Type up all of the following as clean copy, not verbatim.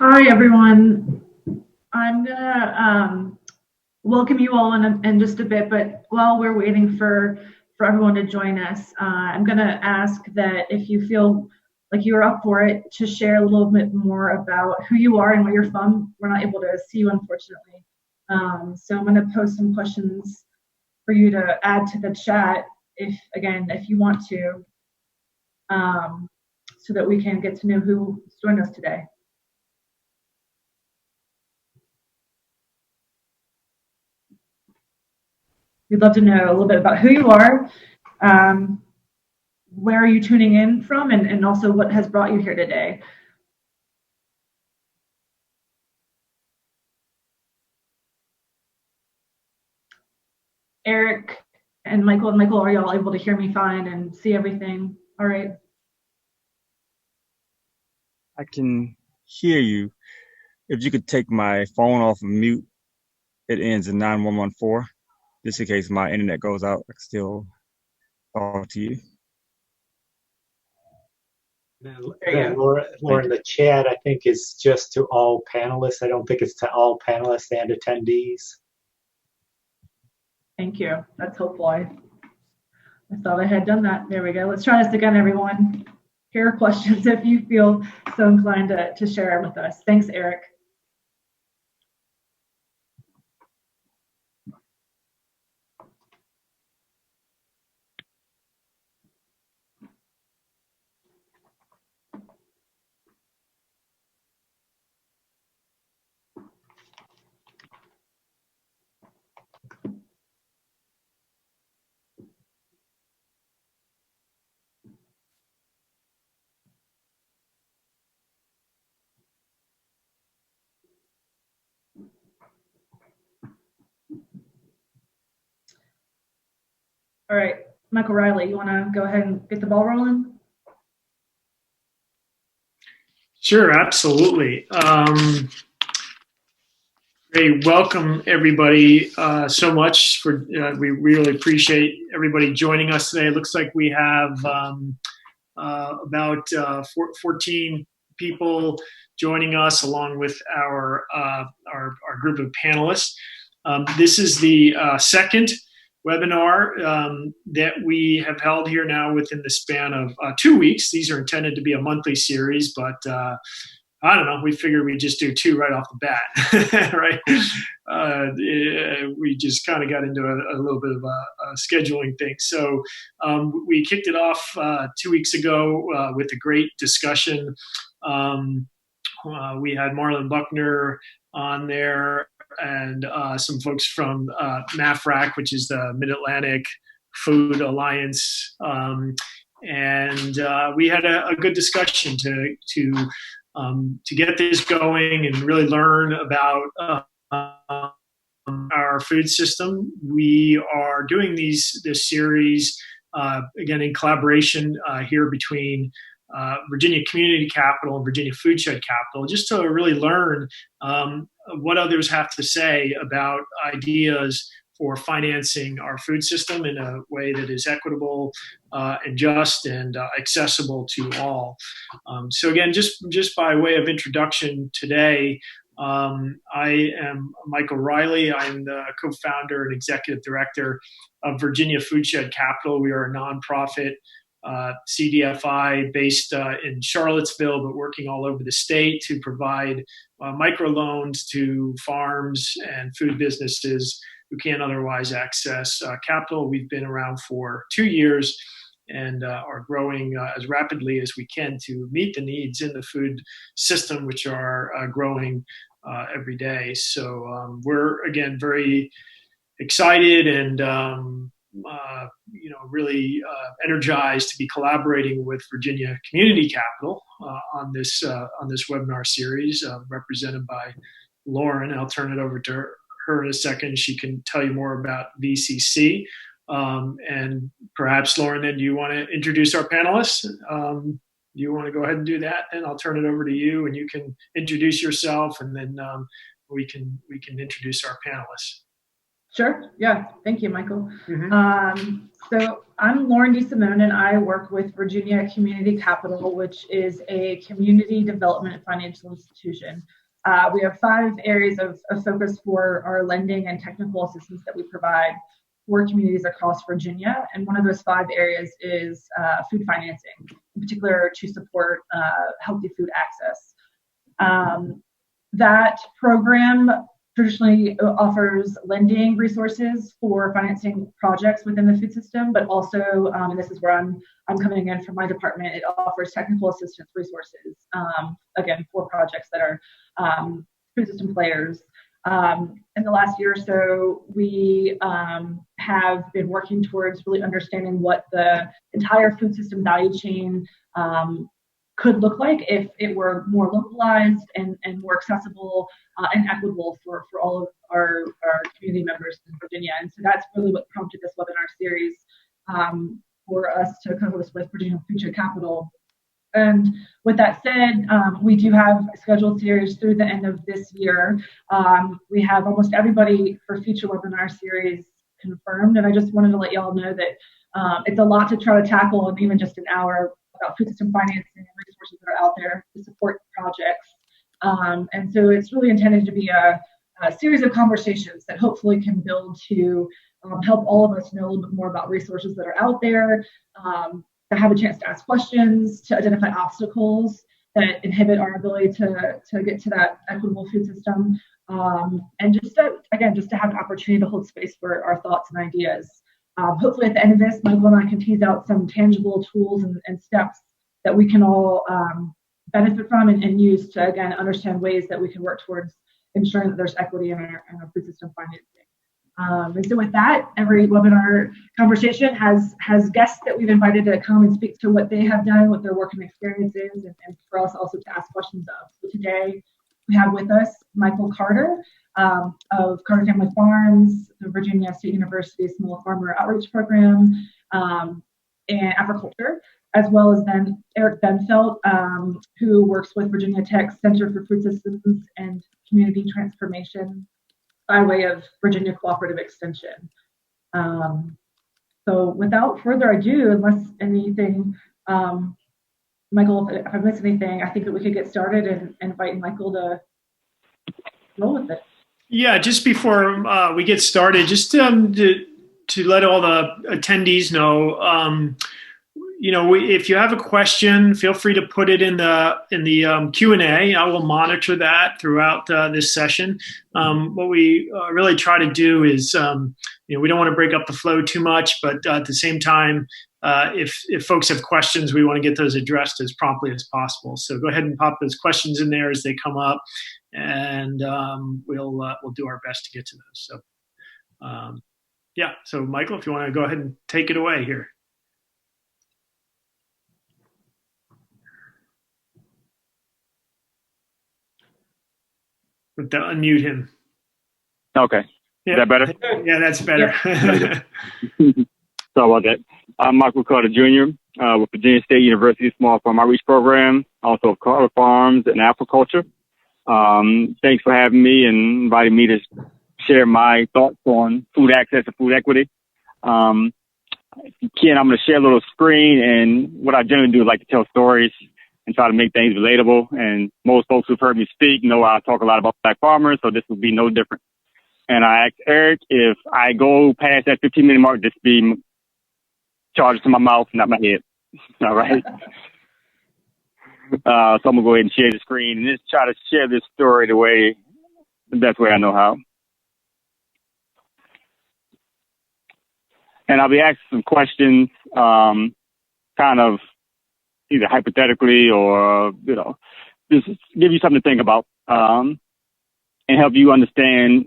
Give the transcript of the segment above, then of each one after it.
Hi, everyone. I'm gonna welcome you all in just a bit, but while we're waiting for everyone to join us, I'm gonna ask that if you feel like you're up for it, to share a little bit more about who you are and where you're from. We're not able to see you, unfortunately. So I'm gonna post some questions for you to add to the chat if you want to, um, so that we can get to know who's joined us today. We'd love to know a little bit about who you are, um, where are you tuning in from, and also what has brought you here today. Eric and Michael, are y'all able to hear me fine and see everything? All right. I can hear you. If you could take my phone off of mute, it ends in 9114. Just in case my internet goes out, I can still talk to you. Lauren, the chat, I think, is just to all panelists. I don't think it's to all panelists and attendees. Thank you. That's helpful. I thought I had done that. There we go. Let's try this again, everyone. Here are questions if you feel so inclined to share with us. Thanks, Eric. All right, Michael Riley, you want to go ahead and get the ball rolling? Sure, absolutely. Hey, welcome everybody so much for. We really appreciate everybody joining us today. It looks like we have about 14 people joining us, along with our group of panelists. This is the second webinar that we have held here now within the span of 2 weeks. These are intended to be a monthly series, but I don't know. We figured we'd just do 2 right off the bat, right? We just kind of got into a little bit of a scheduling thing. So we kicked it off 2 weeks ago with a great discussion. We had Marlon Buckner on there and some folks from MAFRAC, which is the Mid-Atlantic Food Alliance. And we had a good discussion to get this going and really learn about our food system. We are doing this series again in collaboration here between Virginia Community Capital and Virginia Foodshed Capital, just to really learn what others have to say about ideas for financing our food system in a way that is equitable and just and accessible to all. So again, just by way of introduction today, I am Michael Riley. I'm the co-founder and executive director of Virginia Foodshed Capital. We are a nonprofit CDFI based in Charlottesville, but working all over the state to provide microloans to farms and food businesses who can't otherwise access capital. We've been around for 2 years and are growing as rapidly as we can to meet the needs in the food system, which are growing every day. So we're, again, very excited and really energized to be collaborating with Virginia Community Capital on this webinar series, represented by Lauren. I'll turn it over to her in a second. She can tell you more about VCC. And perhaps, Lauren, then do you want to introduce our panelists? Do you want to go ahead and do that? And I'll turn it over to you, and you can introduce yourself, and then we can introduce our panelists. Sure. Yeah. Thank you, Michael. Mm-hmm. So I'm Lauren DeSimone, and I work with Virginia Community Capital, which is a community development and financial institution. We have 5 areas of focus for our lending and technical assistance that we provide for communities across Virginia. And one of those 5 areas is food financing, in particular to support healthy food access. That program traditionally offers lending resources for financing projects within the food system, but also, and this is where I'm coming in from my department, it offers technical assistance resources, again, for projects that are food system players. In the last year or so, we have been working towards really understanding what the entire food system value chain could look like if it were more localized and more accessible and equitable for all of our community members in Virginia. And so that's really what prompted this webinar series for us to co-host with Virginia Foodshed Capital. And with that said, we do have a scheduled series through the end of this year. We have almost everybody for future webinar series confirmed. And I just wanted to let y'all know that it's a lot to try to tackle in even just an hour about food system financing and resources that are out there to support projects. And so it's really intended to be a series of conversations that hopefully can build to help all of us know a little bit more about resources that are out there, to have a chance to ask questions, to identify obstacles that inhibit our ability to get to that equitable food system, and just to have an opportunity to hold space for our thoughts and ideas. Hopefully at the end of this, Michael and I can tease out some tangible tools and steps that we can all benefit from and use to, again, understand ways that we can work towards ensuring that there's equity in our food system financing. And so with that, every webinar conversation has guests that we've invited to come and speak to what they have done, what their work and experience is, and for us also to ask questions of. So today we have with us Michael Carter of Carter Family Farms, the Virginia State University Small Farmer Outreach Program, and Africulture, as well as then Eric Bendfeldt, who works with Virginia Tech's Center for Food Systems and Community Transformation by way of Virginia Cooperative Extension. So without further ado, unless anything, Michael, if I missed anything, I think that we could get started and invite Michael to roll with it. Yeah, just before we get started, just to let all the attendees know, if you have a question, feel free to put it in the Q&A. I will monitor that throughout this session. What we really try to do is, we don't want to break up the flow too much, but at the same time, if folks have questions, we want to get those addressed as promptly as possible. So go ahead and pop those questions in there as they come up, and we'll do our best to get to those. So, So Michael, if you want to go ahead and take it away here. Unmute him. Okay. Yeah. Is that better? Yeah, that's better. Sorry about that. I'm Michael Carter Jr. With Virginia State University Small Farm Outreach Program, also of Carter Farms and Africulture. Thanks for having me and inviting me to share my thoughts on food access and food equity. If you can, I'm going to share a little screen, and what I generally do is like to tell stories and try to make things relatable. And most folks who've heard me speak know I talk a lot about Black farmers, so this will be no different. And I asked Eric, if I go past that 15-minute mark, just be charged to my mouth, not my head. All right? So I'm going to go ahead and share the screen and just try to share this story the best way I know how. And I'll be asking some questions, kind of either hypothetically or, just give you something to think about, and help you understand,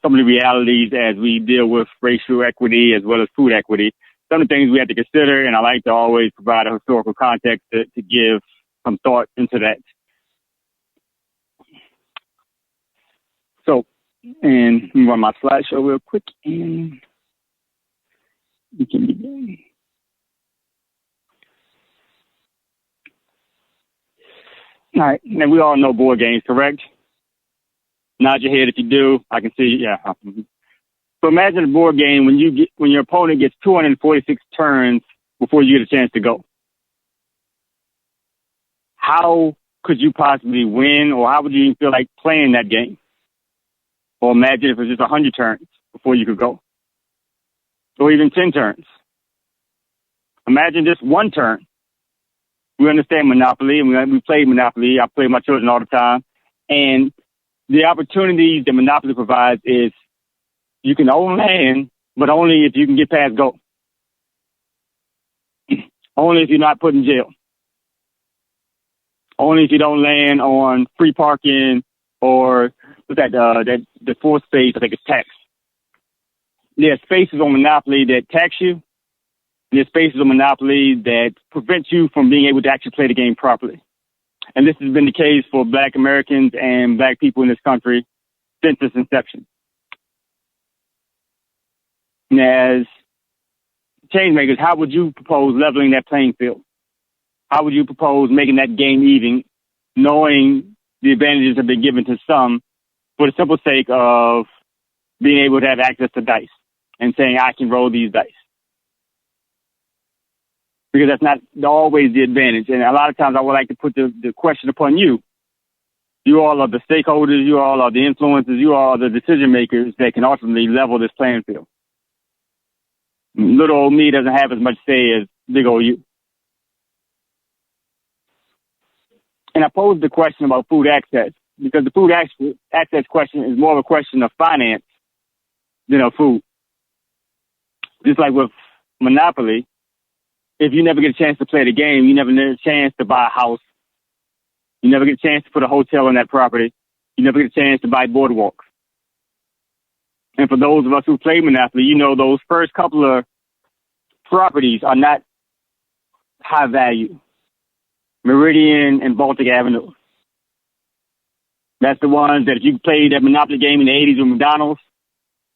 some of the realities as we deal with racial equity as well as food equity. Some of the things we have to consider, and I like to always provide a historical context to give some thought into that. So, and let me run my slideshow real quick, and we can begin. All right, and we all know board games, correct? Nod your head if you do. I can see, yeah. So imagine a board game when your opponent gets 246 turns before you get a chance to go. How could you possibly win, or how would you even feel like playing that game? Or imagine if it was just 100 turns before you could go, or even 10 turns. Imagine just one turn. We understand Monopoly, and we play Monopoly. I play with my children all the time. And the opportunities that Monopoly provides is you can own land, but only if you can get past go. Only if you're not put in jail. Only if you don't land on free parking or the fourth space, I think it's tax. There are spaces on Monopoly that tax you. There's spaces on Monopoly that prevent you from being able to actually play the game properly. And this has been the case for Black Americans and Black people in this country since its inception. And as change makers, how would you propose leveling that playing field? How would you propose making that game even, knowing the advantages have been given to some for the simple sake of being able to have access to dice and saying, I can roll these dice? Because that's not always the advantage. And a lot of times I would like to put the question upon you. You all are the stakeholders. You all are the influencers. You all are the decision makers that can ultimately level this playing field. Little old me doesn't have as much say as big old you. And I posed the question about food access because the food access question is more of a question of finance than of food. Just like with Monopoly, if you never get a chance to play the game, you never get a chance to buy a house. You never get a chance to put a hotel on that property. You never get a chance to buy boardwalks. And for those of us who play Monopoly, you know those first couple of properties are not high value. Meridian and Baltic Avenue. That's the ones that if you played that Monopoly game in the 80s with McDonald's,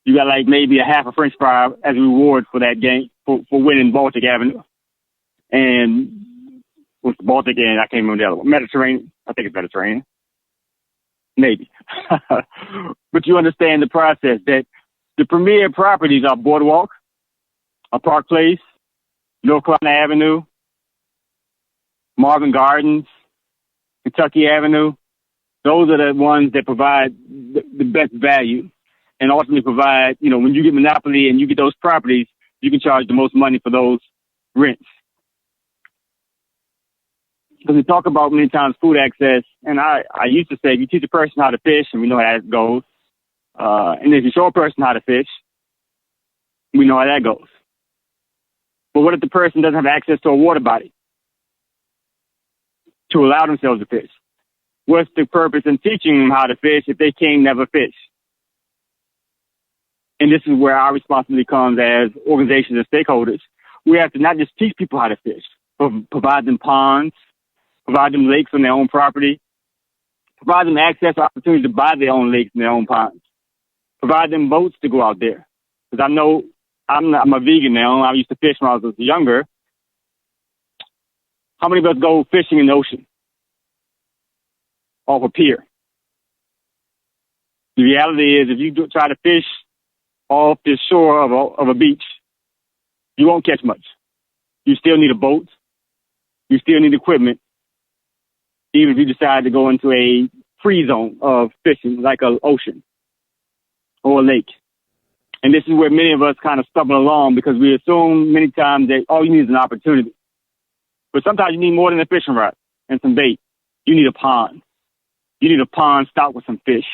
you got like maybe a half a French fry as a reward for that game, for winning Baltic Avenue. And what's the Baltic and I can't remember the other one. Mediterranean. I think it's Mediterranean. Maybe. But you understand the process that the premier properties are Boardwalk, a Park Place, North Carolina Avenue, Marvin Gardens, Kentucky Avenue. Those are the ones that provide the best value and ultimately provide, when you get Monopoly and you get those properties, you can charge the most money for those rents. Because we talk about many times food access, and I used to say, if you teach a person how to fish, and we know how that goes, and if you show a person how to fish, we know how that goes. But what if the person doesn't have access to a water body to allow themselves to fish? What's the purpose in teaching them how to fish if they can't never fish? And this is where our responsibility comes as organizations and stakeholders. We have to not just teach people how to fish, but provide them ponds, provide them lakes on their own property, provide them access opportunities to buy their own lakes and their own ponds, provide them boats to go out there. Because I know I'm a vegan now. I used to fish when I was younger. How many of us go fishing in the ocean? Off a pier. The reality is if you try to fish off the shore of a beach, you won't catch much. You still need a boat. You still need equipment. Even if you decide to go into a free zone of fishing, like an ocean or a lake. And this is where many of us kind of stumble along because we assume many times that all you need is an opportunity. But sometimes you need more than a fishing rod and some bait. You need a pond. You need a pond stocked with some fish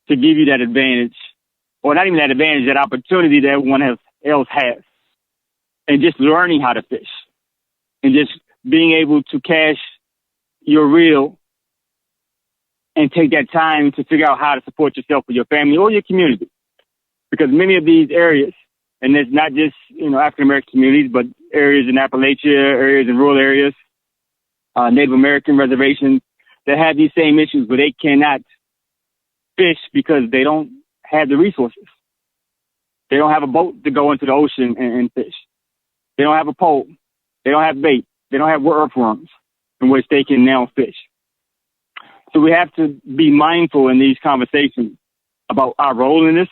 to give you that advantage, or not even that advantage, that opportunity that everyone else has. And just learning how to fish and just being able to cash your reel and take that time to figure out how to support yourself or your family or your community. Because many of these areas, and it's not just, African-American communities, but areas in Appalachia, areas in rural areas, Native American reservations that have these same issues where they cannot fish because they don't have the resources. They don't have a boat to go into the ocean and fish. They don't have a pole. They don't have bait. They don't have earthworms in which they can now fish. So we have to be mindful in these conversations about our role in this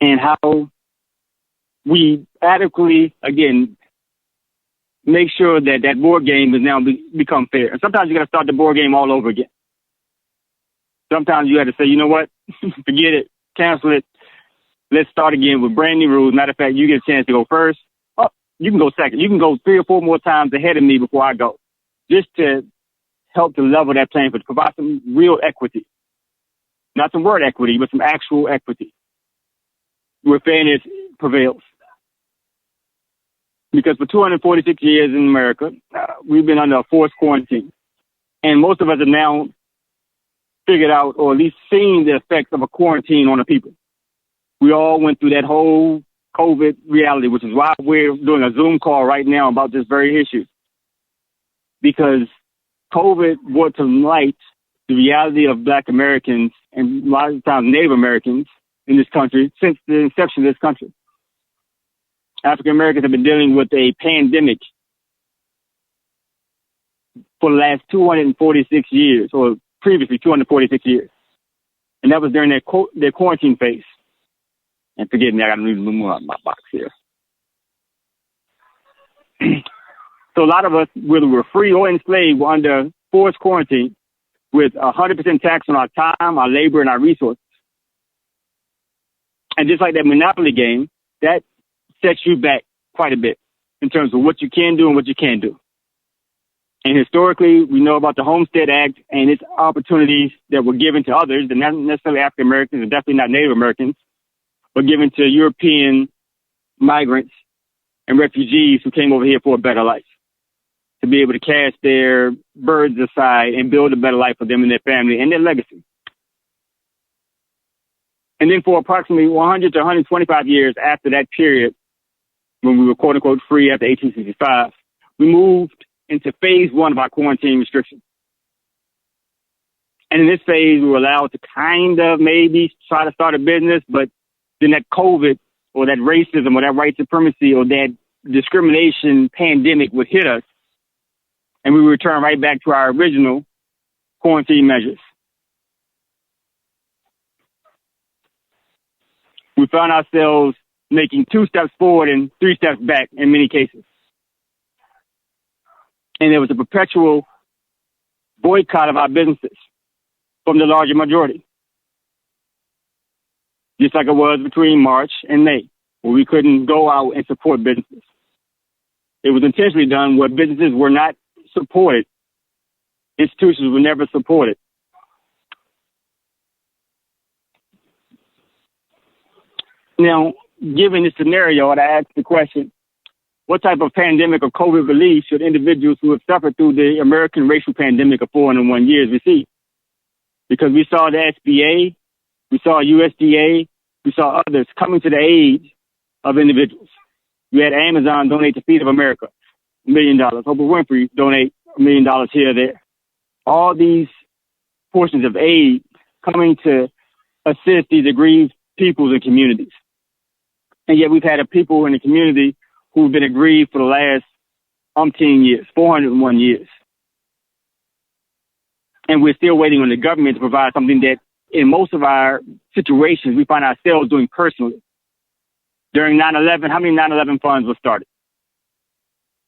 and how we adequately, again, make sure that that board game has now become fair. And sometimes you got to start the board game all over again. Sometimes you have to say, you know what, forget it, cancel it. Let's start again with brand new rules. Matter of fact, you get a chance to go first. Oh, you can go second. You can go 3 or 4 more times ahead of me before I go, just to help to level that playing field, provide some real equity. Not some word equity, but some actual equity, where fairness prevails. Because for 246 years in America, we've been under a forced quarantine. And most of us have now figured out, or at least seen, the effects of a quarantine on the people. We all went through that whole COVID reality, which is why we're doing a Zoom call right now about this very issue. Because COVID brought to light the reality of Black Americans and a lot of times Native Americans in this country since the inception of this country. African Americans have been dealing with a pandemic for the last 246 years, or previously 246 years. And that was during their quarantine phase. And forgive me, I got to leave a little more out of my box here. So a lot of us, whether we're free or enslaved, were under forced quarantine with 100% tax on our time, our labor, and our resources. And just like that Monopoly game, that sets you back quite a bit in terms of what you can do and what you can't do. And historically, we know about the Homestead Act and its opportunities that were given to others, and not necessarily African Americans and definitely not Native Americans, but given to European migrants and refugees who came over here for a better life, to be able to cast their burdens aside and build a better life for them and their family and their legacy. And then for approximately 100 to 125 years after that period, when we were quote unquote free after 1865, we moved into phase 1 of our quarantine restrictions. And in this phase, we were allowed to kind of maybe try to start a business, but then that COVID or that racism or that white supremacy or that discrimination pandemic would hit us, and we would return right back to our original quarantine measures. We found ourselves making 2 steps forward and 3 steps back in many cases. And there was a perpetual boycott of our businesses from the larger majority. Just like it was between March and May, where we couldn't go out and support businesses. It was intentionally done where businesses were not supported. Institutions were never supported. Now, given this scenario, I asked the question, what type of pandemic or COVID relief should individuals who have suffered through the American racial pandemic of 401 years receive? Because we saw the SBA, we saw USDA, we saw others coming to the aid of individuals. We had Amazon donate to Feed of America, $1 million. Oprah Winfrey donate $1 million here or there. All these portions of aid coming to assist these aggrieved peoples and communities. And yet we've had a people in the community who've been aggrieved for the last umpteen years, 401 years. And we're still waiting on the government to provide something that in most of our situations we find ourselves doing personally. During 9/11, how many 9/11 funds were started?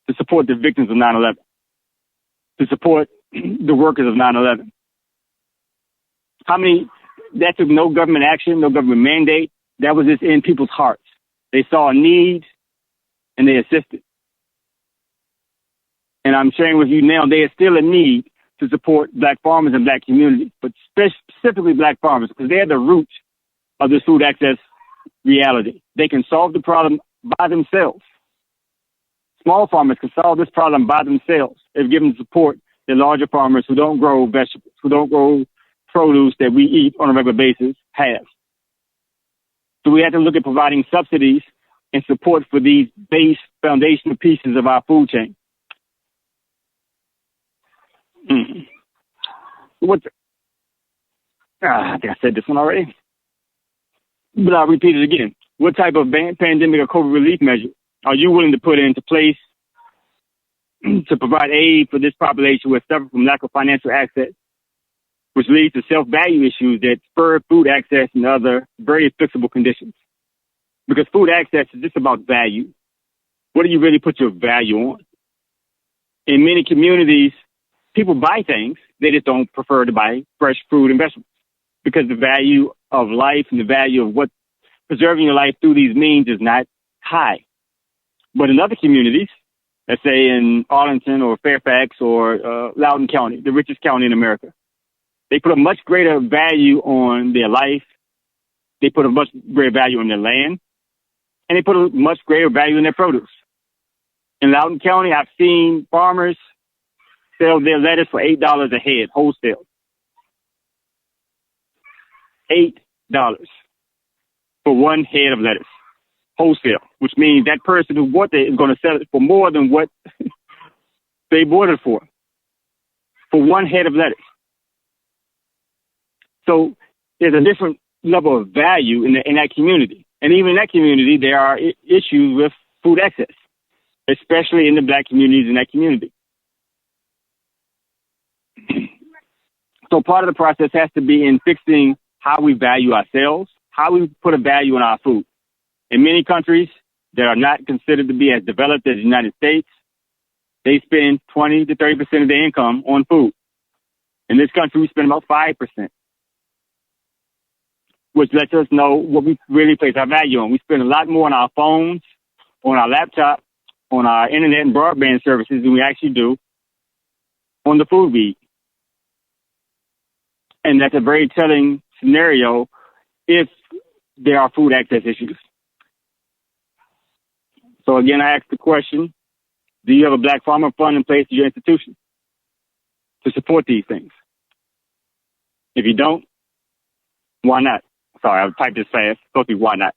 To support the victims of 9/11, to support the workers of 9/11. How many, that took no government action, no government mandate. That was just in people's hearts. They saw a need and they assisted. And I'm sharing with you now, there is still a need to support Black farmers and Black communities, but specifically Black farmers, because they're the root of this food access reality. They can solve the problem by themselves. Small farmers can solve this problem by themselves if given support that larger farmers who don't grow vegetables, who don't grow produce that we eat on a regular basis have. So we have to look at providing subsidies and support for these base foundational pieces of our food chain. I think I said this one already, but I'll repeat it again. What type of pandemic or COVID relief measure are you willing to put into place to provide aid for this population who has suffered from lack of financial access, which leads to self-value issues that spur food access and other very fixable conditions? because food access is just about value. What do you really put your value on? In many communities, people buy things. They just don't prefer to buy fresh fruit and vegetables because the value of life and the value of what preserving your life through these means is not high. But in other communities, let's say in Arlington or Fairfax or Loudoun County, the richest county in America, they put a much greater value on their life. They put a much greater value on their land, and they put a much greater value in their produce. In Loudoun County, I've seen farmers sell their lettuce for $8 a head, wholesale. $8 for one head of lettuce, wholesale, which means that person who bought it is going to sell it for more than what they bought it for one head of lettuce. So there's a different level of value in that community. And even in that community, there are issues with food access, especially in the Black communities in that community. So part of the process has to be in fixing how we value ourselves, how we put a value on our food. In many countries that are not considered to be as developed as the United States, they spend 20 to 30% of their income on food. In this country, we spend about 5%, which lets us know what we really place our value on. We spend a lot more on our phones, on our laptop, on our internet and broadband services than we actually do on the food we eat. And that's a very telling scenario if there are food access issues. So again, I asked the question, do you have a Black farmer fund in place at your institution to support these things? If you don't, why not? Sorry, I typed this fast. It's supposed to be why not.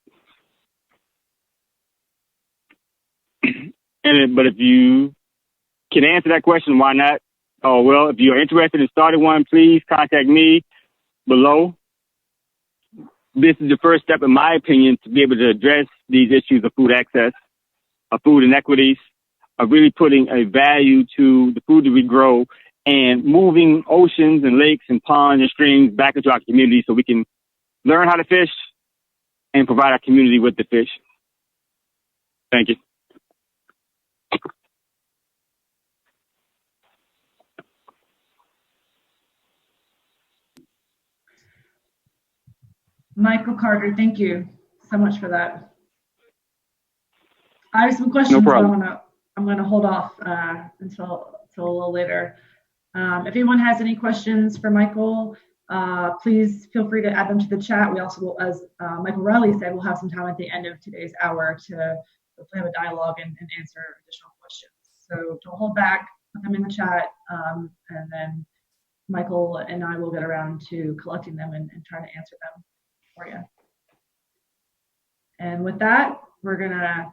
But if you can answer that question, why not? Oh, well, if you're interested in starting one, please contact me below. This is the first step, in my opinion, to be able to address these issues of food access, of food inequities, of really putting a value to the food that we grow and moving oceans and lakes and ponds and streams back into our community so we can learn how to fish and provide our community with the fish. Thank you. Michael Carter, thank you so much for that. I have some questions, No but problem. I'm gonna hold off until a little later. If anyone has any questions for Michael, please feel free to add them to the chat. We also will, as Michael Riley said, we'll have some time at the end of today's hour to hopefully have a dialogue and answer additional questions. So don't hold back, put them in the chat, and then Michael and I will get around to collecting them and trying to answer them for you. And with that, we're gonna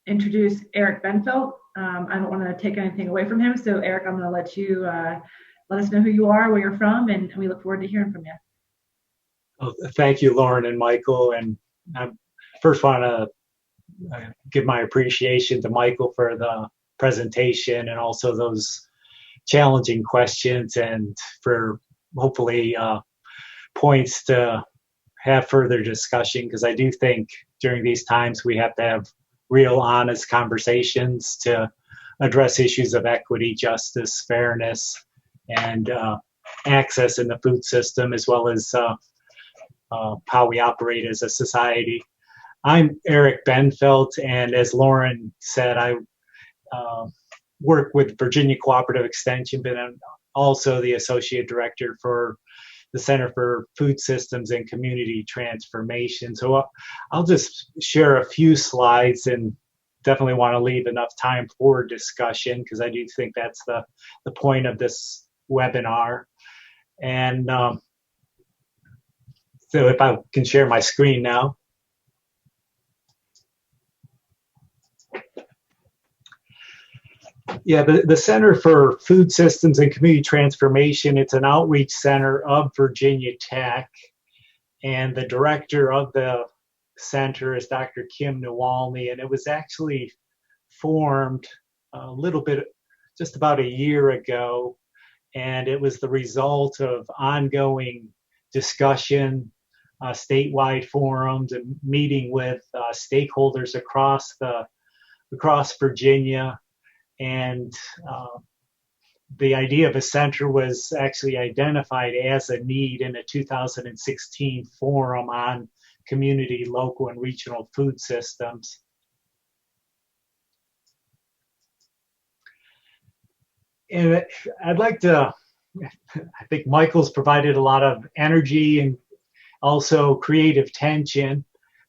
introduce Eric Bendfeldt. I don't want to take anything away from him, so Eric, I'm going to let you let us know who you are, where you're from, and we look forward to hearing from you. Oh, thank you, Lauren and Michael. And I first want to give my appreciation to Michael for the presentation and also those challenging questions and for hopefully points to have further discussion, because I do think during these times we have to have real honest conversations to address issues of equity, justice, fairness, and access in the food system, as well as how we operate as a society. I'm Eric Bendfeldt, and as Lauren said, I work with Virginia Cooperative Extension, but I'm also the Associate Director for the Center for Food Systems and Community Transformation. So I'll just share a few slides and definitely want to leave enough time for discussion, because I do think that's the point of this webinar. And so if I can share my screen now. Yeah, the Center for Food Systems and Community Transformation, it's an outreach center of Virginia Tech, and the director of the center is Dr. Kim Nawalny, and it was actually formed a little bit, just about a year ago, and it was the result of ongoing discussion statewide forums and meeting with stakeholders across Virginia. And the idea of a center was actually identified as a need in a 2016 forum on community, local, and regional food systems. And I'd like to, I think Michael's provided a lot of energy and also creative tension,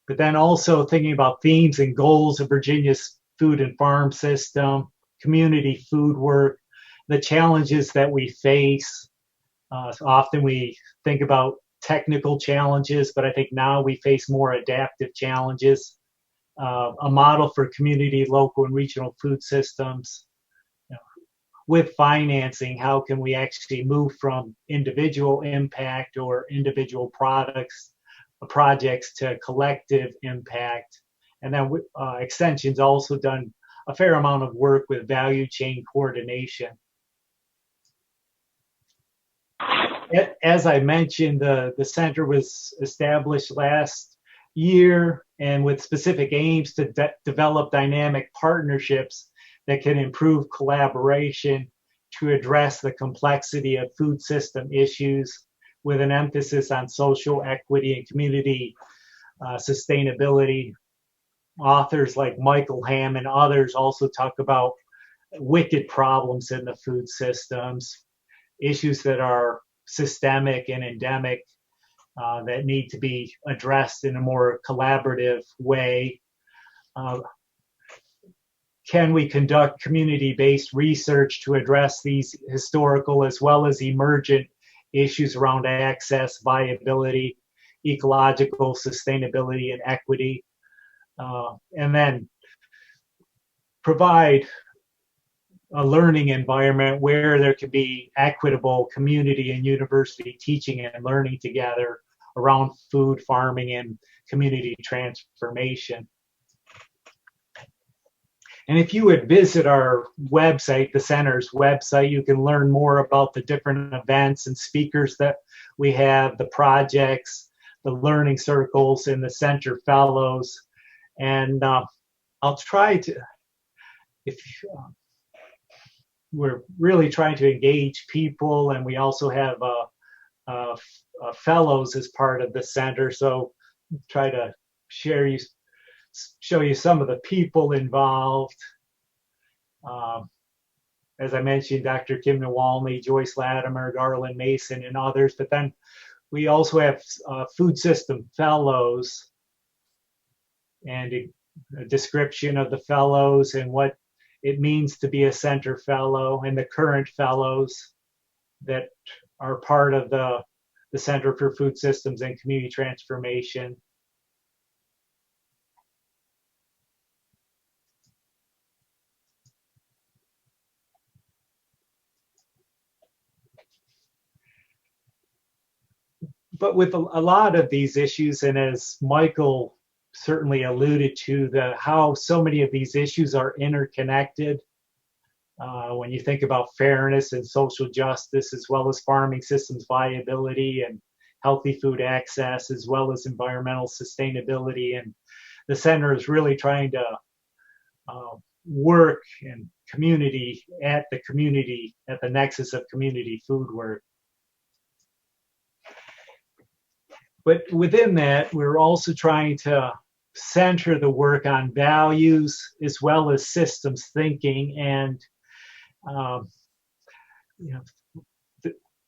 but then also thinking about themes and goals of Virginia's food and farm system, community food work, the challenges that we face. Often we think about technical challenges, but I think now we face more adaptive challenges. A model for community, local, and regional food systems. With financing, how can we actually move from individual impact or individual projects to collective impact? And then Extension's also done a fair amount of work with value chain coordination. As I mentioned, the center was established last year and with specific aims to develop dynamic partnerships that can improve collaboration to address the complexity of food system issues with an emphasis on social equity and community sustainability. Authors like Michael Hamm and others also talk about wicked problems in the food systems, issues that are systemic and endemic that need to be addressed in a more collaborative way. Can we conduct community-based research to address these historical as well as emergent issues around access, viability, ecological sustainability, and equity? And then provide a learning environment where there can be equitable community and university teaching and learning together around food, farming, and community transformation. And if you would visit our website, the center's website, you can learn more about the different events and speakers that we have, the projects, the learning circles, and the center fellows. And I'll try to, we're really trying to engage people, and we also have fellows as part of the center. So try to show you some of the people involved. As I mentioned, Dr. Kim Nawalny, Joyce Latimer, Garland Mason, and others. But then we also have food system fellows, and a description of the fellows and what it means to be a center fellow, and the current fellows that are part of the Center for Food Systems and Community Transformation. But with a lot of these issues, and as Michael certainly alluded to, how so many of these issues are interconnected. When you think about fairness and social justice, as well as farming systems viability and healthy food access, as well as environmental sustainability. And the center is really trying to work in community at the nexus of community food work. But within that, we're also trying to center the work on values as well as systems thinking. And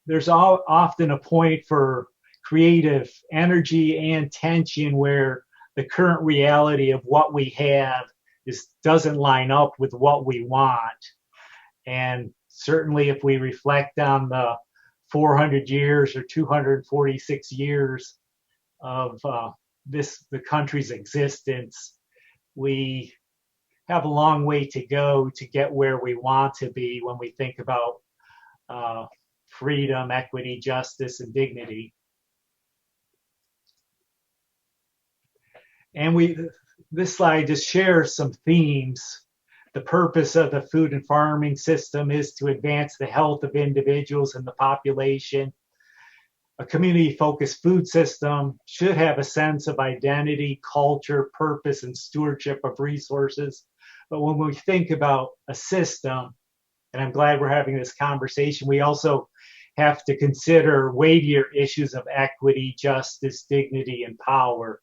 there's often a point for creative energy and tension where the current reality of what we have doesn't line up with what we want. And certainly if we reflect on the 400 years or 246 years of the country's existence, we have a long way to go to get where we want to be when we think about freedom, equity, justice, and dignity. And this slide just shares some themes. The purpose of the food and farming system is to advance the health of individuals and the population, a community-focused food system should have a sense of identity, culture, purpose, and stewardship of resources. But when we think about a system, and I'm glad we're having this conversation, we also have to consider weightier issues of equity, justice, dignity, and power.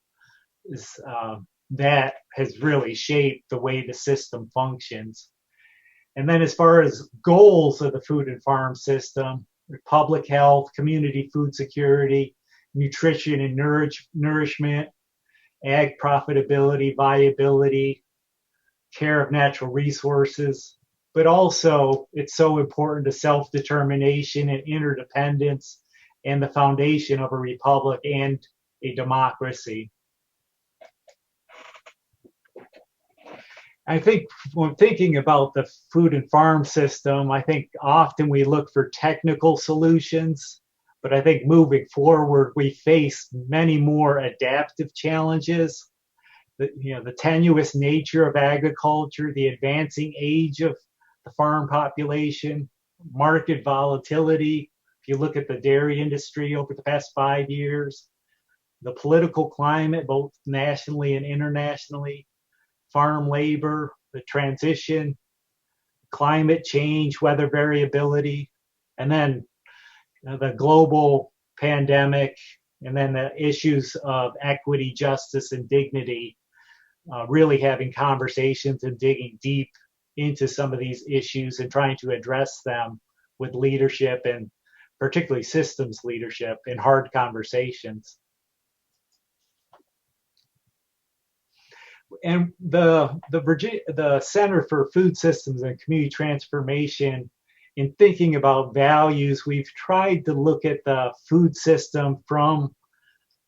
That has really shaped the way the system functions. And then as far as goals of the food and farm system, public health, community food security, nutrition and nourishment, ag profitability, viability, care of natural resources, but also it's so important to self-determination and interdependence and the foundation of a republic and a democracy. I think when thinking about the food and farm system, I think often we look for technical solutions, but I think moving forward, we face many more adaptive challenges. The tenuous nature of agriculture, the advancing age of the farm population, market volatility. If you look at the dairy industry over the past 5 years, the political climate, both nationally and internationally, farm labor, the transition, climate change, weather variability, and then the global pandemic, and then the issues of equity, justice, and dignity, really having conversations and digging deep into some of these issues and trying to address them with leadership and particularly systems leadership in hard conversations. And the Center for Food Systems and Community Transformation, in thinking about values, we've tried to look at the food system from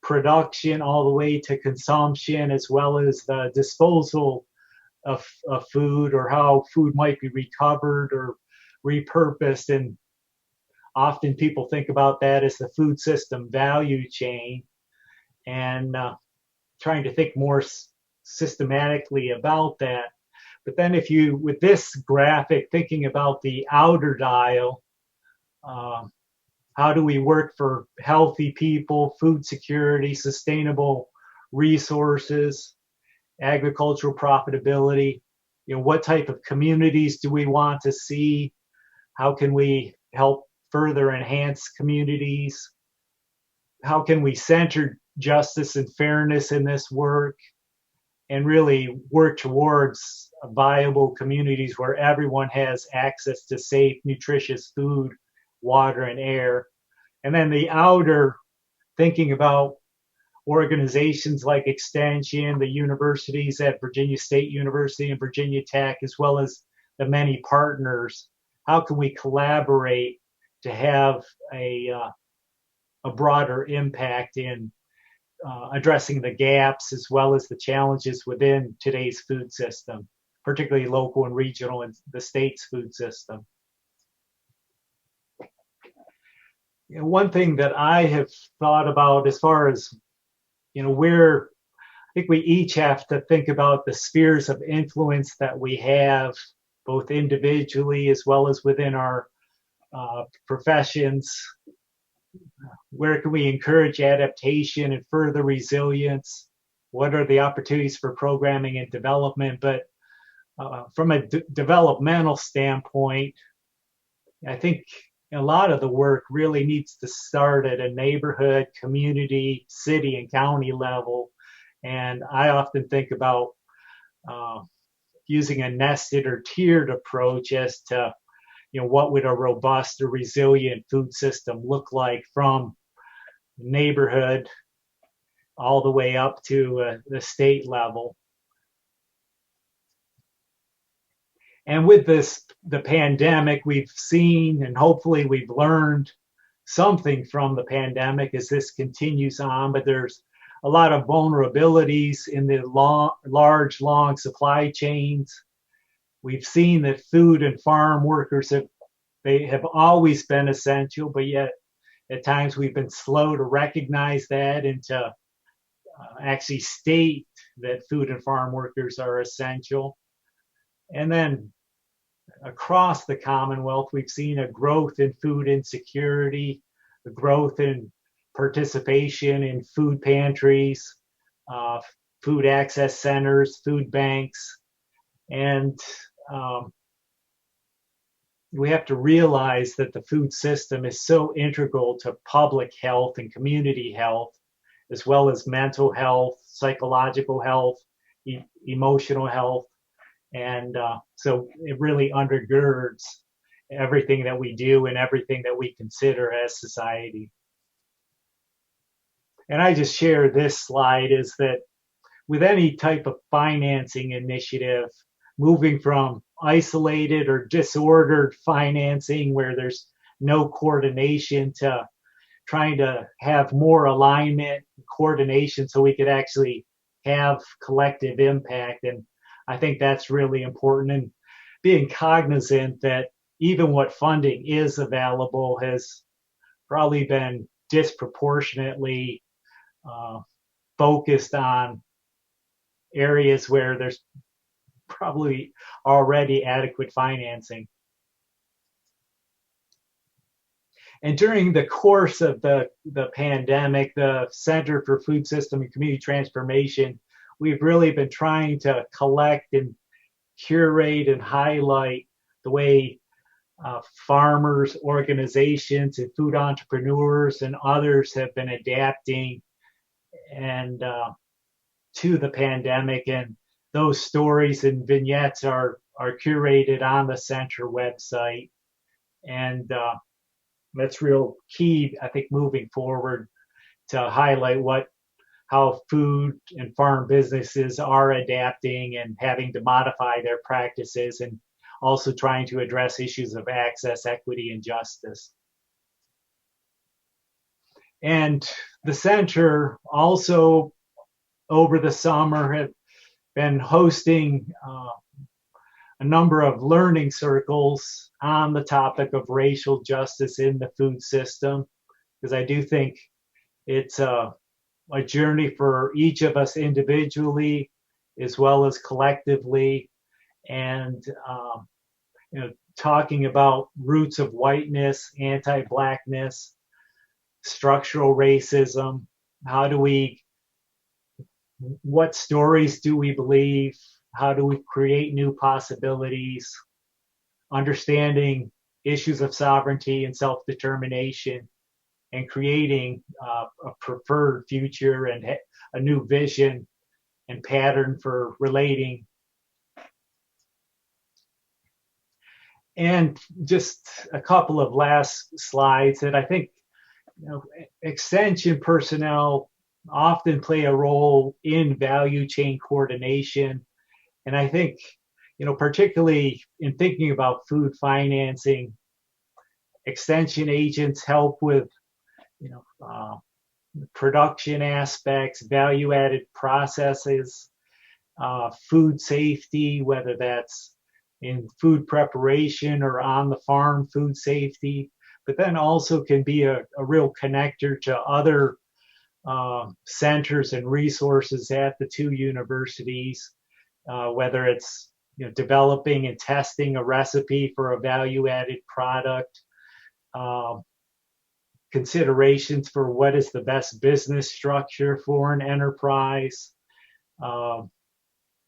production all the way to consumption, as well as the disposal of food, or how food might be recovered or repurposed. And often people think about that as the food system value chain, and trying to think more systematically about that. But then if you, with this graphic, thinking about the outer dial, how do we work for healthy people, food security, sustainable resources, agricultural profitability? What type of communities do we want to see? How can we help further enhance communities? How can we center justice and fairness in this work, and really work towards viable communities where everyone has access to safe, nutritious food, water, and air? And then the outer, thinking about organizations like Extension, the universities at Virginia State University and Virginia Tech, as well as the many partners. How can we collaborate to have a broader impact in addressing the gaps as well as the challenges within today's food system, particularly local and regional and the state's food system? One thing that I have thought about as far as, where I think we each have to think about the spheres of influence that we have, both individually as well as within our professions. Where can we encourage adaptation and further resilience? What are the opportunities for programming and development? But from a developmental standpoint, I think a lot of the work really needs to start at a neighborhood, community, city, and county level. And I often think about using a nested or tiered approach as to what would a robust or resilient food system look like from neighborhood all the way up to the state level. And with the pandemic, we've seen, and hopefully we've learned something from the pandemic as this continues on, but there's a lot of vulnerabilities in the large, long supply chains. We've seen that food and farm workers have always been essential, but yet at times we've been slow to recognize that and to actually state that food and farm workers are essential. And then across the Commonwealth, we've seen a growth in food insecurity, a growth in participation in food pantries, food access centers, food banks, and we have to realize that the food system is so integral to public health and community health, as well as mental health, psychological health, emotional health. And so it really undergirds everything that we do and everything that we consider as society. And I just share this slide is that with any type of financing initiative, moving from isolated or disordered financing where there's no coordination to trying to have more alignment, coordination so we could actually have collective impact. And I think that's really important. And being cognizant that even what funding is available has probably been disproportionately focused on areas where there's probably already adequate financing. And during the course of the pandemic, the Center for Food System and Community Transformation, we've really been trying to collect and curate and highlight the way farmers, organizations, and food entrepreneurs and others have been adapting and to the pandemic. And those stories and vignettes are curated on the center website. And that's real key, I think, moving forward to highlight how food and farm businesses are adapting and having to modify their practices, and also trying to address issues of access, equity, and justice. And the center also over the summer have been hosting a number of learning circles on the topic of racial justice in the food system, because I do think it's a journey for each of us individually as well as collectively, and talking about roots of whiteness, anti-blackness, structural racism. What stories do we believe? How do we create new possibilities? Understanding issues of sovereignty and self-determination, and creating a preferred future and a new vision and pattern for relating. And just a couple of last slides that I think extension personnel often play a role in value chain coordination. And I think, particularly in thinking about food financing, extension agents help with, production aspects, value-added processes, food safety, whether that's in food preparation or on the farm food safety, but then also can be a real connector to other centers and resources at the two universities, whether it's developing and testing a recipe for a value-added product, considerations for what is the best business structure for an enterprise,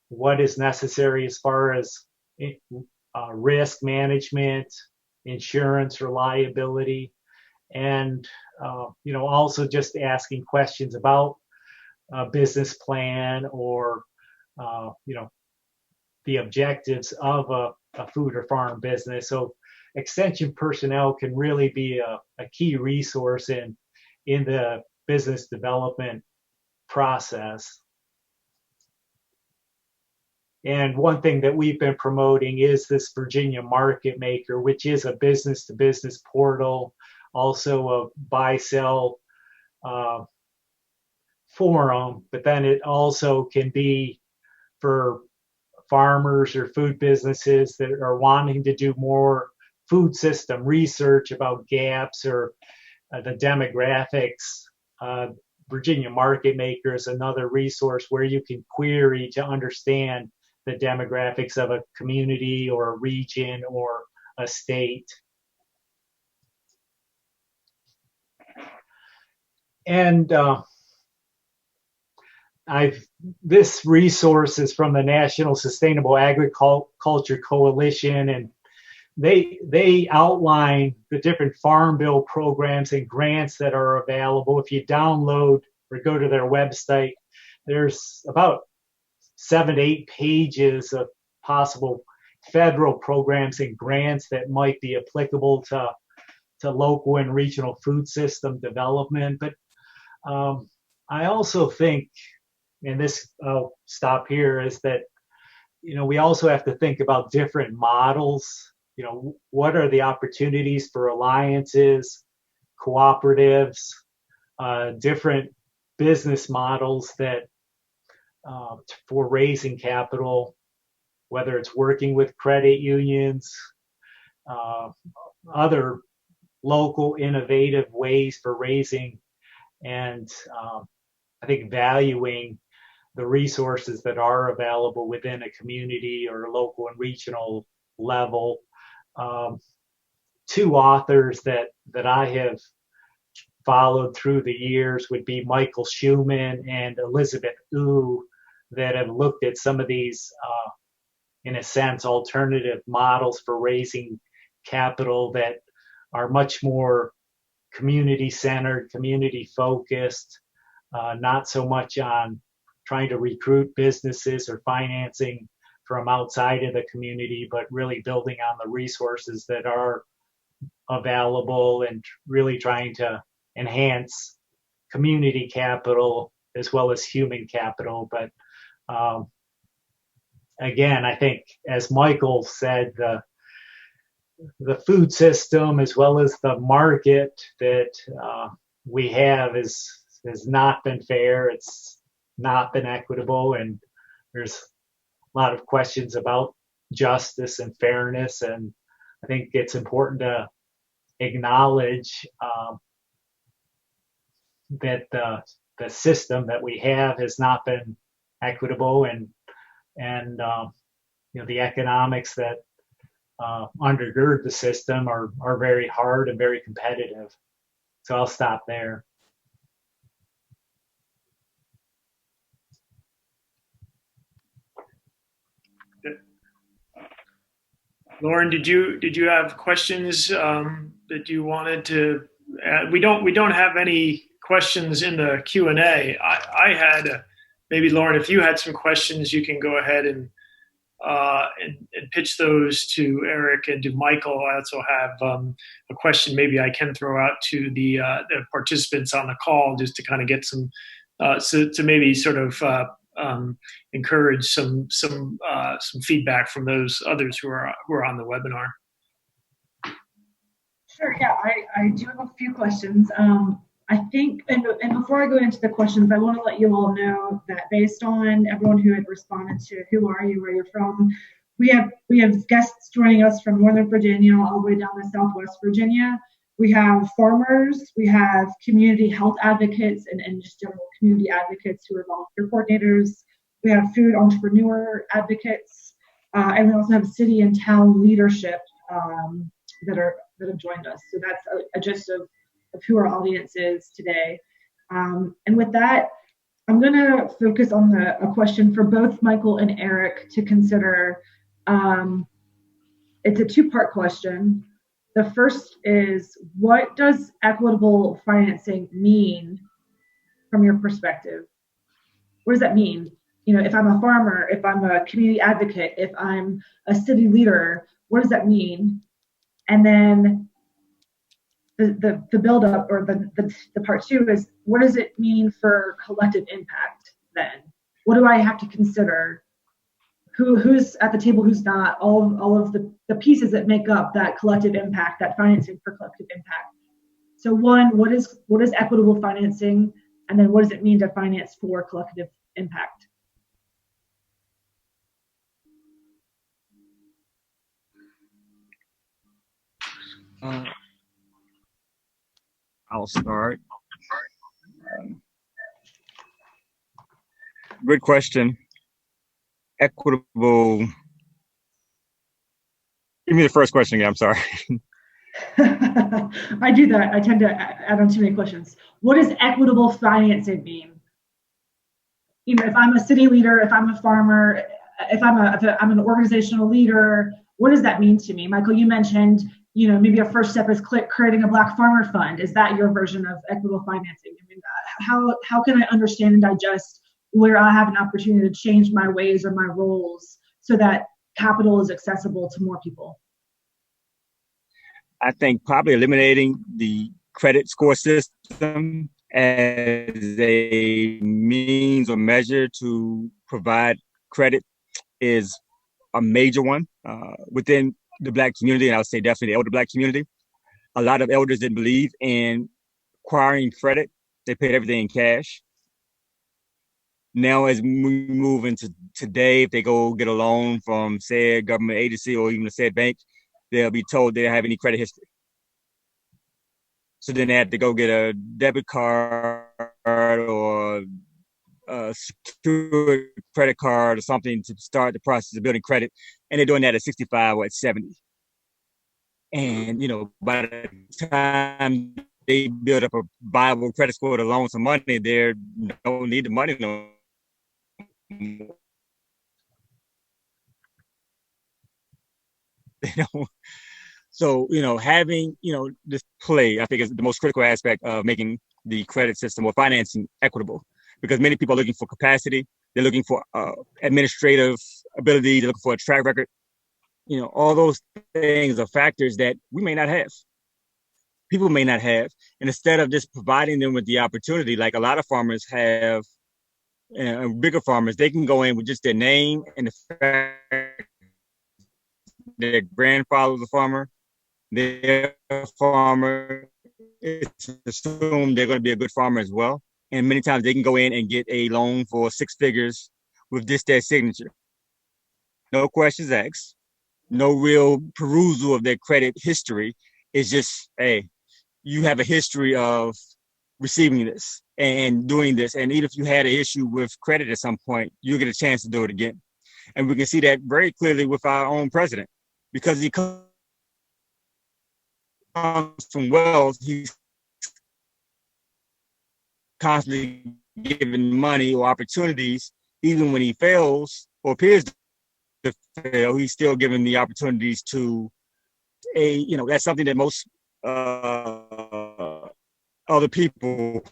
what is necessary as far as risk management, insurance, reliability, and also just asking questions about a business plan or the objectives of a food or farm business. So extension personnel can really be a key resource in the business development process. And one thing that we've been promoting is this Virginia Market Maker, which is a business-to-business portal, also a buy-sell forum, but then it also can be for farmers or food businesses that are wanting to do more food system research about gaps or the demographics. Virginia Market Maker is another resource where you can query to understand the demographics of a community or a region or a state. And this resource is from the National Sustainable Agriculture Coalition, and they outline the different farm bill programs and grants that are available. If you download or go to their website, there's about 7 to 8 pages of possible federal programs and grants that might be applicable to local and regional food system development. But I also think, and this I'll stop here, is that we also have to think about different models. What are the opportunities for alliances, cooperatives, different business models that for raising capital, whether it's working with credit unions, other local innovative ways for raising, and I think valuing the resources that are available within a community or local and regional level. 2 authors that I have followed through the years would be Michael Schumann and Elizabeth Wu, that have looked at some of these, in a sense, alternative models for raising capital that are much more community-centered, community-focused, not so much on trying to recruit businesses or financing from outside of the community, but really building on the resources that are available and really trying to enhance community capital as well as human capital. But again, I think, as Michael said, the food system as well as the market that we have has not been fair. It's not been equitable, and there's a lot of questions about justice and fairness. And I think it's important to acknowledge that the system that we have has not been equitable, and the economics that undergird the system are very hard and very competitive. So I'll stop there. Lauren, did you have questions that you wanted to add? We don't have any questions in the Q&A. I had maybe, Lauren, if you had some questions, you can go ahead and pitch those to Eric and to Michael. I also have a question maybe I can throw out to the participants on the call, just to kind of get some to maybe sort of encourage some feedback from those others who are on the webinar. Sure. Yeah, I do have a few questions. I think, and before I go into the questions, I want to let you all know that based on everyone who had responded to who are you, where you're from, we have guests joining us from Northern Virginia all the way down to Southwest Virginia. We have farmers, we have community health advocates, and just general community advocates who are volunteer coordinators. We have food entrepreneur advocates, and we also have city and town leadership that have joined us. So that's a gist of who our audience is today. And with that, I'm going to focus on a question for both Michael and Eric to consider. It's a 2-part question. The first is, what does equitable financing mean from your perspective? What does that mean? If I'm a farmer, if I'm a community advocate, if I'm a city leader, what does that mean? And then the build-up, or the part 2 is, what does it mean for collective impact then? What do I have to consider? Who's at the table, who's not? All of the pieces that make up that collective impact, that financing for collective impact. So one, what is equitable financing? And then what does it mean to finance for collective impact? I'll start. Good question. Equitable. Give me the first question again. I'm sorry. I do that. I tend to add on too many questions. what does equitable financing mean? You know, if I'm a city leader, if I'm a farmer, if I'm an organizational leader, what does that mean to me? Michael, you mentioned, you know, maybe a first step is creating a Black farmer fund. Is that your version of equitable financing? I mean, how can I understand and digest where I have an opportunity to change my ways or my roles so that capital is accessible to more people? I think probably eliminating the credit score system as a means or measure to provide credit is a major one within the Black community, and I would say definitely the elder Black community. A lot of elders didn't believe in acquiring credit. They paid everything in cash. Now, as we move into today, if they go get a loan from said government agency or even a said bank, they'll be told they don't have any credit history. So then they have to go get a debit card or a secured credit card or something to start the process of building credit. And they're doing that at 65 or at 70. And, you know, by the time they build up a viable credit score to loan some money, they don't need the money no more. They don't. So, you know, having, you know, this play, I think is the most critical aspect of making the credit system or financing equitable, because many people are looking for capacity. They're looking for administrative ability. They're looking for a track record. You know, all those things are factors that we may not have. People may not have. And instead of just providing them with the opportunity, like a lot of farmers have, bigger farmers, they can go in with just their name and the fact their grandfather was a farmer, they're a farmer, it's assumed they're going to be a good farmer as well. And many times they can go in and get a loan for 6 figures with just their signature. No questions asked, no real perusal of their credit history. It's just, hey, you have a history of receiving this and doing this. And even if you had an issue with credit at some point, you'll get a chance to do it again. And we can see that very clearly with our own president, because he comes from wealth, he's constantly given money or opportunities. Even when he fails or appears to fail, he's still given the opportunities to you know, that's something that most other people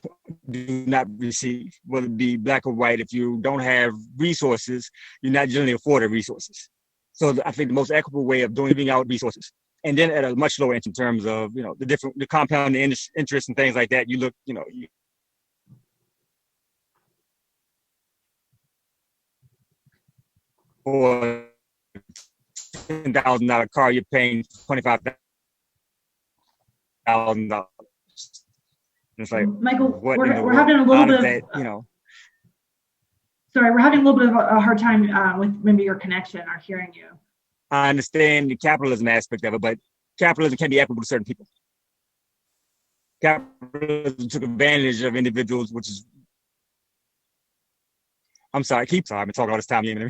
do not receive, whether it be Black or white. If you don't have resources, you're not generally afforded resources. So I think the most equitable way of giving out resources, and then at a much lower in terms of, you know, the compounding interest and things like that. You look, you know, for $10,000 car, you're paying $25,000. It's like, Michael, we're having a little bit of that, you know. Sorry, we're having a little bit of a hard time with maybe your connection or hearing you. I understand the capitalism aspect of it, but capitalism can be equitable to certain people. Capitalism took advantage of individuals, which is, I'm sorry, I've been talking all this time. I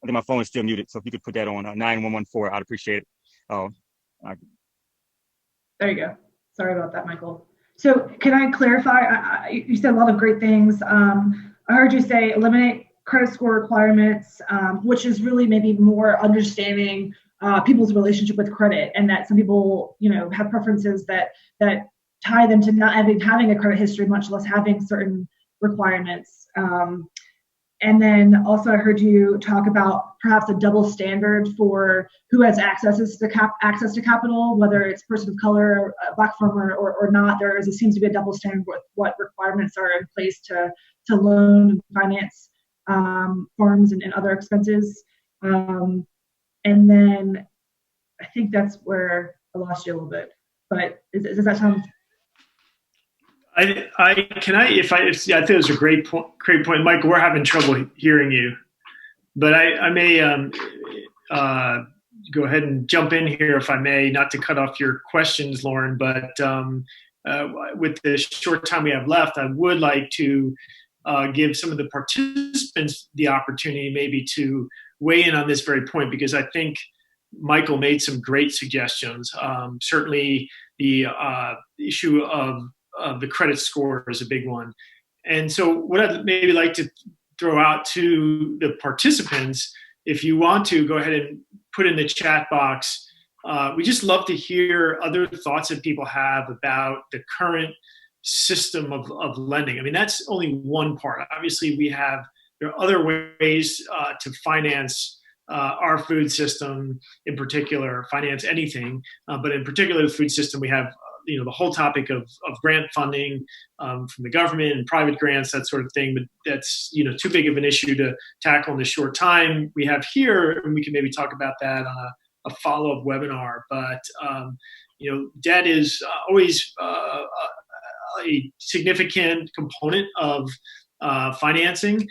think my phone is still muted, so if you could put that on 9114, I'd appreciate it. There you go. Sorry about that, Michael. So can I clarify? You said a lot of great things. I heard you say eliminate credit score requirements, which is really maybe more understanding people's relationship with credit, and that some people, you know, have preferences that tie them to not having a credit history, much less having certain requirements. And then also I heard you talk about perhaps a double standard for who has access to capital, whether it's person of color, a Black farmer, or not. There seems to be a double standard with what requirements are in place to loan and finance farms and other expenses. And then I think that's where I lost you a little bit. But does that sound? I think it was a great point, Michael. We're having trouble hearing you, but I may go ahead and jump in here if I may, not to cut off your questions, Lauren. But with the short time we have left, I would like to give some of the participants the opportunity maybe to weigh in on this very point, because I think Michael made some great suggestions. Certainly, the issue of the credit score is a big one. And so what I'd maybe like to throw out to the participants, if you want to, go ahead and put in the chat box. We just love to hear other thoughts that people have about the current system of lending. I mean, that's only one part. Obviously, there are other ways to finance our food system, in particular, finance anything, but in particular the food system. We have the whole topic of grant funding from the government and private grants, that sort of thing. But that's too big of an issue to tackle in the short time we have here, and we can maybe talk about that on a follow-up webinar. But debt is always a significant component of financing.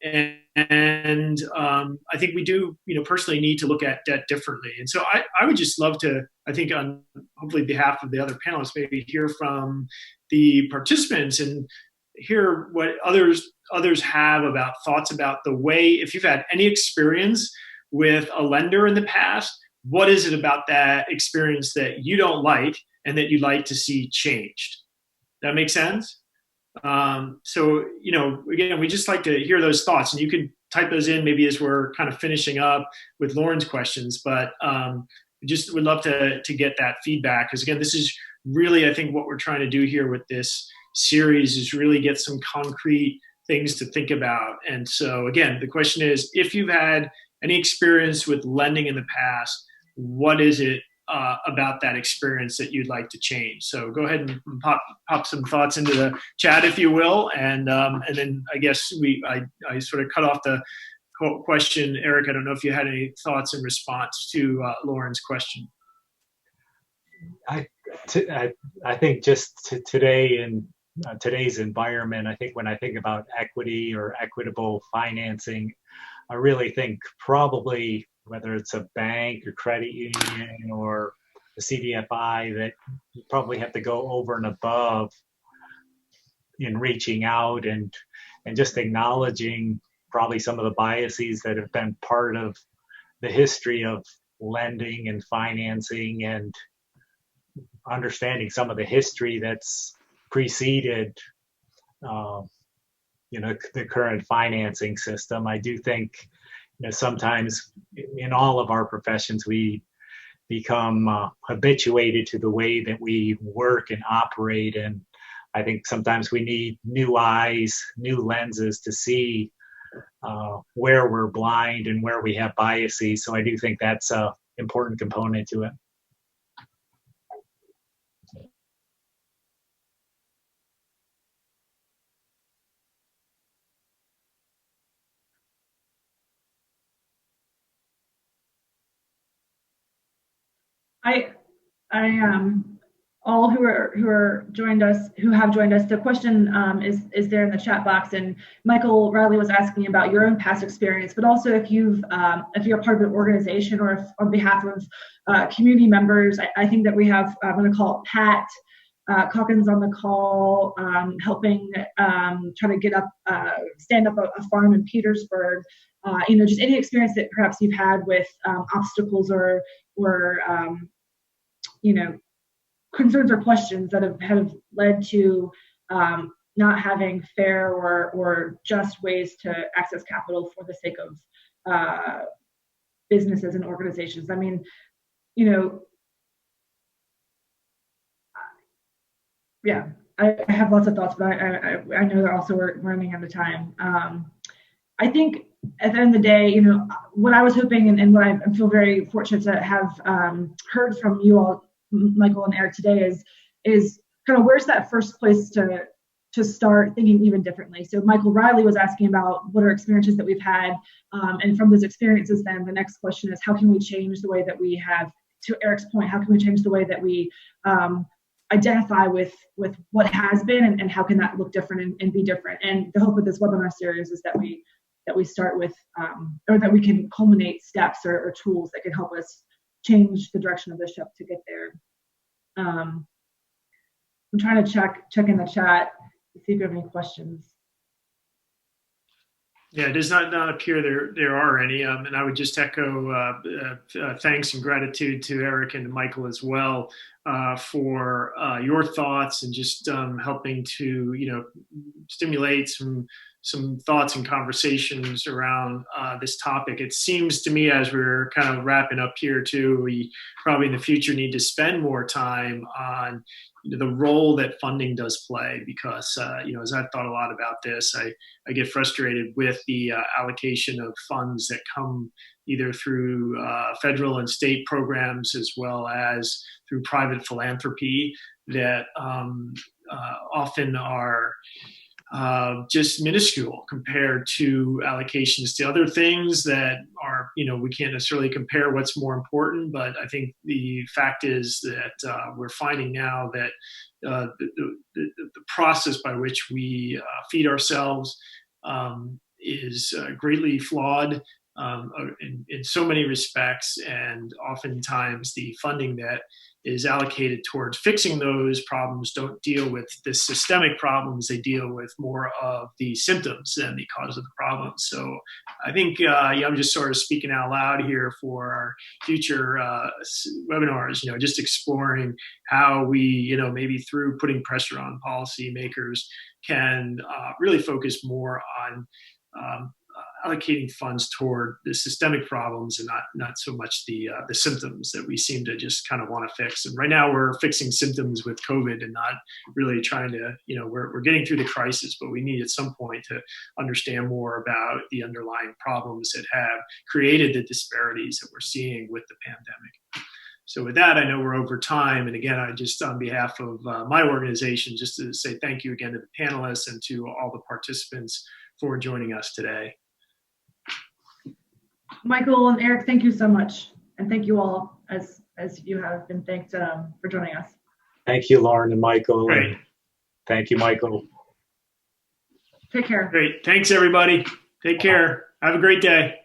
And I think we do, personally need to look at debt differently. And so I would just love to, I think on hopefully behalf of the other panelists, maybe hear from the participants and hear what others have about thoughts about the way, if you've had any experience with a lender in the past, what is it about that experience that you don't like and that you'd like to see changed? That makes sense? So, again, we just like to hear those thoughts, and you can type those in maybe as we're kind of finishing up with Lauren's questions, but we just would love to get that feedback, because again, this is really, I think, what we're trying to do here with this series is really get some concrete things to think about. And so again, the question is, if you've had any experience with lending in the past, what is it about that experience that you'd like to change? So go ahead and pop some thoughts into the chat, if you will, and then I guess I sort of cut off the question. Eric, I don't know if you had any thoughts in response to Lauren's question. I think just today in today's environment, I think when I think about equity or equitable financing, I really think probably whether it's a bank or credit union or the CDFI, that you probably have to go over and above in reaching out and just acknowledging probably some of the biases that have been part of the history of lending and financing, and understanding some of the history that's preceded the current financing system. I do think sometimes in all of our professions we become habituated to the way that we work and operate, and I think sometimes we need new eyes, new lenses to see where we're blind and where we have biases. So I do think that's an important component to it. All who have joined us. The question is there in the chat box, and Michael Riley was asking about your own past experience, but also if you're part of an organization or if on behalf of community members. I think that we have, I'm going to call it Pat Calkins on the call, helping try to get up, stand up a farm in Petersburg. Just any experience that perhaps you've had with obstacles or concerns or questions that have led to not having fair or just ways to access capital for the sake of businesses and organizations. I mean, yeah, I have lots of thoughts, but I know that also we're running out of time. I think at the end of the day, what I was hoping and what I feel very fortunate to have heard from you all, Michael and Eric, today is kind of where's that first place to start thinking even differently. So Michael Riley was asking about what are experiences that we've had, and from those experiences, then the next question is how can we change the way that we have, to Eric's point, how can we change the way that we identify with what has been, and how can that look different and be different. And the hope of this webinar series is that we start with, or that we can culminate steps or tools that can help us change the direction of the ship to get there. I'm trying to check in the chat to see if you have any questions. Yeah, it does not appear there are any, and I would just echo thanks and gratitude to Eric and Michael as well for your thoughts and just helping to stimulate some thoughts and conversations around this topic. It seems to me, as we're kind of wrapping up here too, we probably in the future need to spend more time on the role that funding does play, because as I've thought a lot about this, I get frustrated with the allocation of funds that come either through federal and state programs as well as through private philanthropy that often are just minuscule compared to allocations to other things that are, we can't necessarily compare what's more important, but I think the fact is that we're finding now that the process by which we feed ourselves is greatly flawed in so many respects, and oftentimes the funding that is allocated towards fixing those problems don't deal with the systemic problems. They deal with more of the symptoms than the cause of the problem. So I think I'm just sort of speaking out loud here for our future webinars, just exploring how we, maybe through putting pressure on policymakers can really focus more on allocating funds toward the systemic problems and not so much the symptoms that we seem to just kind of want to fix. And right now we're fixing symptoms with COVID and not really trying to, we're getting through the crisis, but we need at some point to understand more about the underlying problems that have created the disparities that we're seeing with the pandemic. So with that, I know we're over time. And again, I just, on behalf of my organization, just to say thank you again to the panelists and to all the participants for joining us today. Michael and Eric, thank you so much. And thank you all as you have been thanked for joining us. Thank you, Lauren and Michael. Great. Thank you, Michael. Take care. Great. Thanks, everybody. Take care. Have a great day.